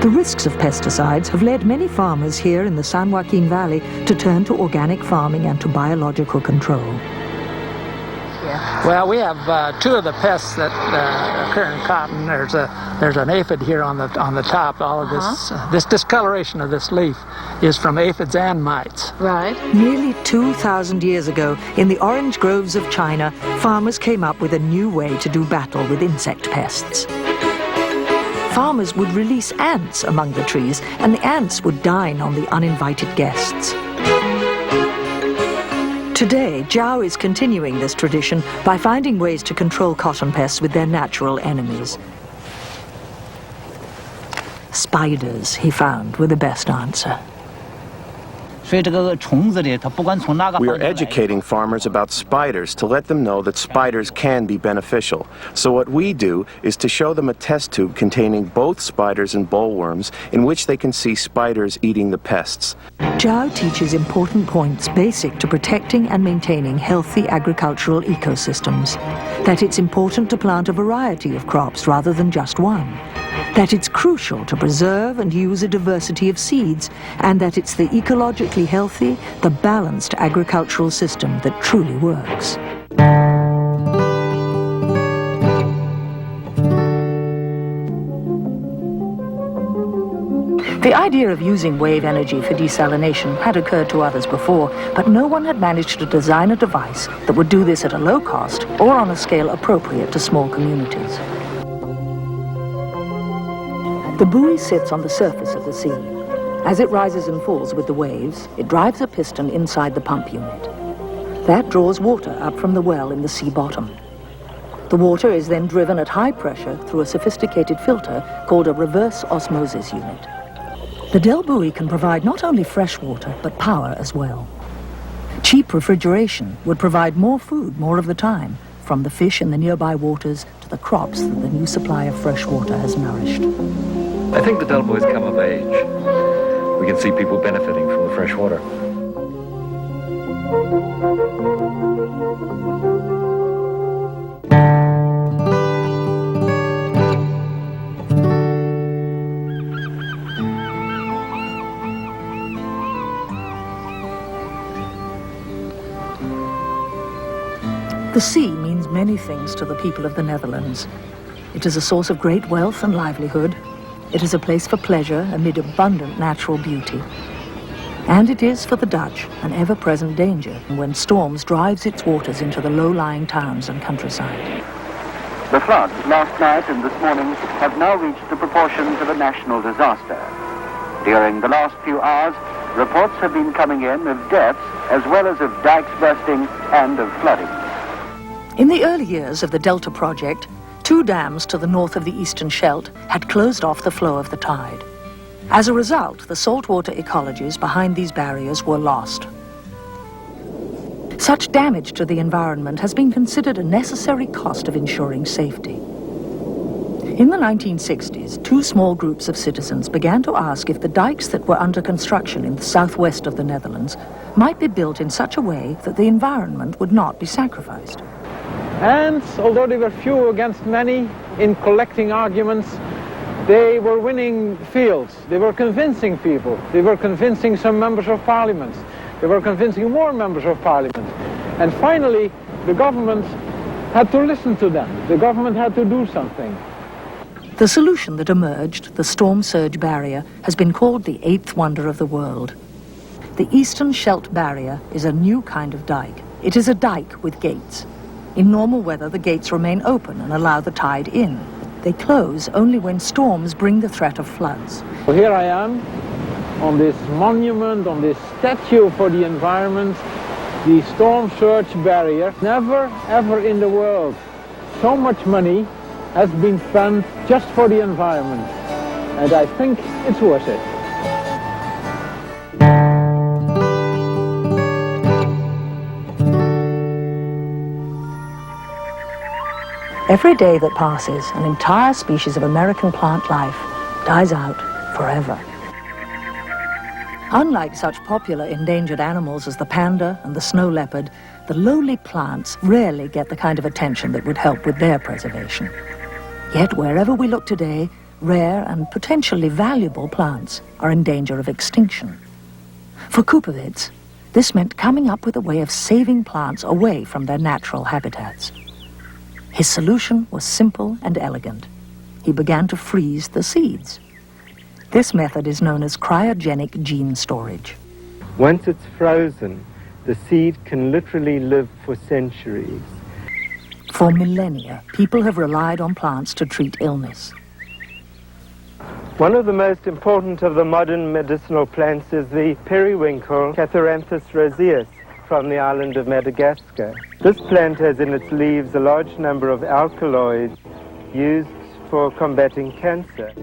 The risks of pesticides have led many farmers here in the San Joaquin Valley to turn to organic farming and to biological control. Well, we have two of the pests that occur in cotton. There's an aphid here on the top. All of this discoloration of this leaf is from aphids and mites. Right. Nearly 2,000 years ago, in the orange groves of China, farmers came up with a new way to do battle with insect pests. Farmers would release ants among the trees, and the ants would dine on the uninvited guests. Today, Zhao is continuing this tradition by finding ways to control cotton pests with their natural enemies. Spiders, he found, were the best answer. We are educating farmers about spiders to let them know that spiders can be beneficial. So what we do is to show them a test tube containing both spiders and bollworms in which they can see spiders eating the pests. Zhao teaches important points basic to protecting and maintaining healthy agricultural ecosystems. That it's important to plant a variety of crops rather than just one. That it's crucial to preserve and use a diversity of seeds, and that it's the ecologically healthy, the balanced agricultural system that truly works. The idea of using wave energy for desalination had occurred to others before, but no one had managed to design a device that would do this at a low cost or on a scale appropriate to small communities. The buoy sits on the surface of the sea. As it rises and falls with the waves, it drives a piston inside the pump unit. That draws water up from the well in the sea bottom. The water is then driven at high pressure through a sophisticated filter called a reverse osmosis unit. The Del buoy can provide not only fresh water, but power as well. Cheap refrigeration would provide more food more of the time, from the fish in the nearby waters to the crops that the new supply of fresh water has nourished. I think the Del buoys come of age. We can see people benefiting from the fresh water. The sea means many things to the people of the Netherlands. It is a source of great wealth and livelihood. It is a place for pleasure amid abundant natural beauty. And it is, for the Dutch, an ever-present danger when storms drives its waters into the low-lying towns and countryside. The floods last night and this morning have now reached the proportions of a national disaster. During the last few hours, reports have been coming in of deaths as well as of dikes bursting and of flooding. In the early years of the Delta project, 2 dams to the north of the Eastern Scheldt had closed off the flow of the tide. As a result, the saltwater ecologies behind these barriers were lost. Such damage to the environment has been considered a necessary cost of ensuring safety. In the 1960s, 2 small groups of citizens began to ask if the dikes that were under construction in the southwest of the Netherlands might be built in such a way that the environment would not be sacrificed. And although they were few against many in collecting arguments, they were winning fields. They were convincing people. They were convincing some members of parliament. They were convincing more members of parliament. And finally, the government had to listen to them. The government had to do something. The solution that emerged, the storm surge barrier, has been called the 8th wonder of the world. The Eastern Scheldt barrier is a new kind of dike. It is a dike with gates. In normal weather, the gates remain open and allow the tide in. They close only when storms bring the threat of floods. So here I am on this monument, on this statue for the environment, the storm surge barrier. Never, ever in the world so much money has been spent just for the environment. And I think it's worth it. Every day that passes, an entire species of American plant life dies out forever. Unlike such popular endangered animals as the panda and the snow leopard, the lowly plants rarely get the kind of attention that would help with their preservation. Yet wherever we look today, rare and potentially valuable plants are in danger of extinction. For Kupovits, this meant coming up with a way of saving plants away from their natural habitats. His solution was simple and elegant. He began to freeze the seeds. This method is known as cryogenic gene storage. Once it's frozen, the seed can literally live for centuries. For millennia, people have relied on plants to treat illness. One of the most important of the modern medicinal plants is the periwinkle, Catharanthus roseus, from the island of Madagascar. This plant has in its leaves a large number of alkaloids used for combating cancer.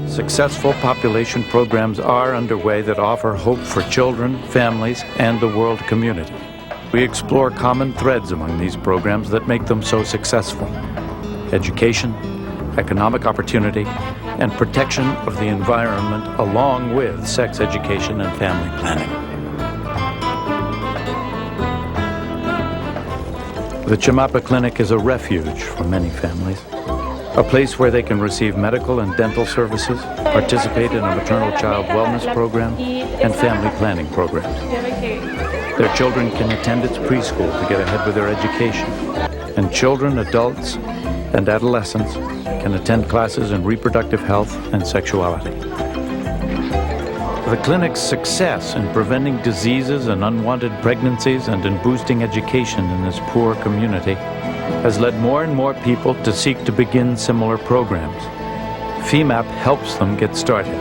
Successful population programs are underway that offer hope for children, families, and the world community. We explore common threads among these programs that make them so successful: education, economic opportunity, and protection of the environment, along with sex education and family planning. The Chimapa Clinic is a refuge for many families, a place where they can receive medical and dental services, participate in a maternal-child wellness program, and family planning programs. Their children can attend its preschool to get ahead with their education, and children, adults, and adolescents can attend classes in reproductive health and sexuality. The clinic's success in preventing diseases and unwanted pregnancies and in boosting education in this poor community has led more and more people to seek to begin similar programs. FEMAP helps them get started.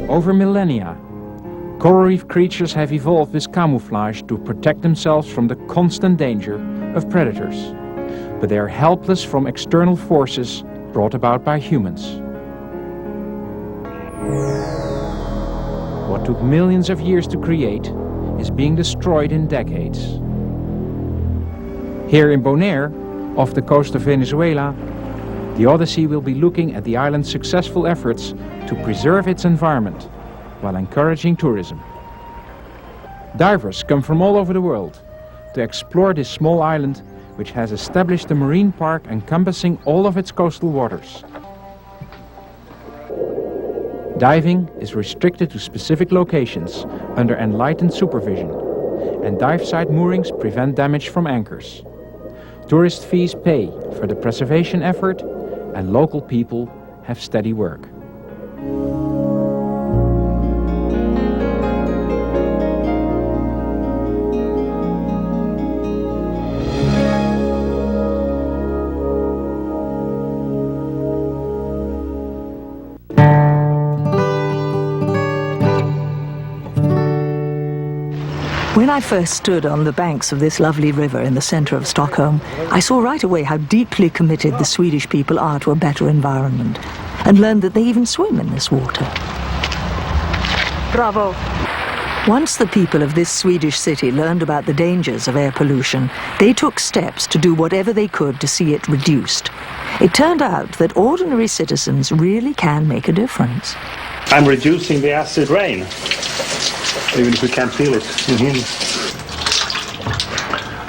Over millennia, coral reef creatures have evolved this camouflage to protect themselves from the constant danger of predators. But they are helpless from external forces brought about by humans. What took millions of years to create is being destroyed in decades. Here in Bonaire, off the coast of Venezuela, the Odyssey will be looking at the island's successful efforts to preserve its environment while encouraging tourism. Divers come from all over the world to explore this small island, which has established a marine park encompassing all of its coastal waters. Diving is restricted to specific locations under enlightened supervision, and dive site moorings prevent damage from anchors. Tourist fees pay for the preservation effort, and local people have steady work. When I first stood on the banks of this lovely river in the center of Stockholm, I saw right away how deeply committed the Swedish people are to a better environment, and learned that they even swim in this water. Bravo! Once the people of this Swedish city learned about the dangers of air pollution, they took steps to do whatever they could to see it reduced. It turned out that ordinary citizens really can make a difference. I'm reducing the acid rain, even if we can't feel it.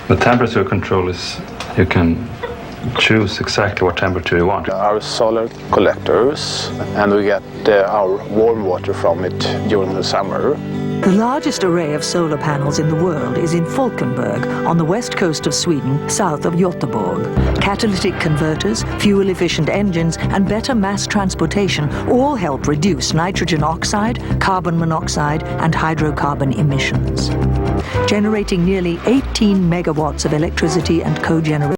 The temperature control is, you can choose exactly what temperature you want. Our solar collectors, and we get our warm water from it during the summer. The largest array of solar panels in the world is in Falkenberg, on the west coast of Sweden, south of Göteborg. Catalytic converters, fuel-efficient engines, and better mass transportation all help reduce nitrogen oxide, carbon monoxide, and hydrocarbon emissions. Generating nearly 18 megawatts of electricity and cogeneration.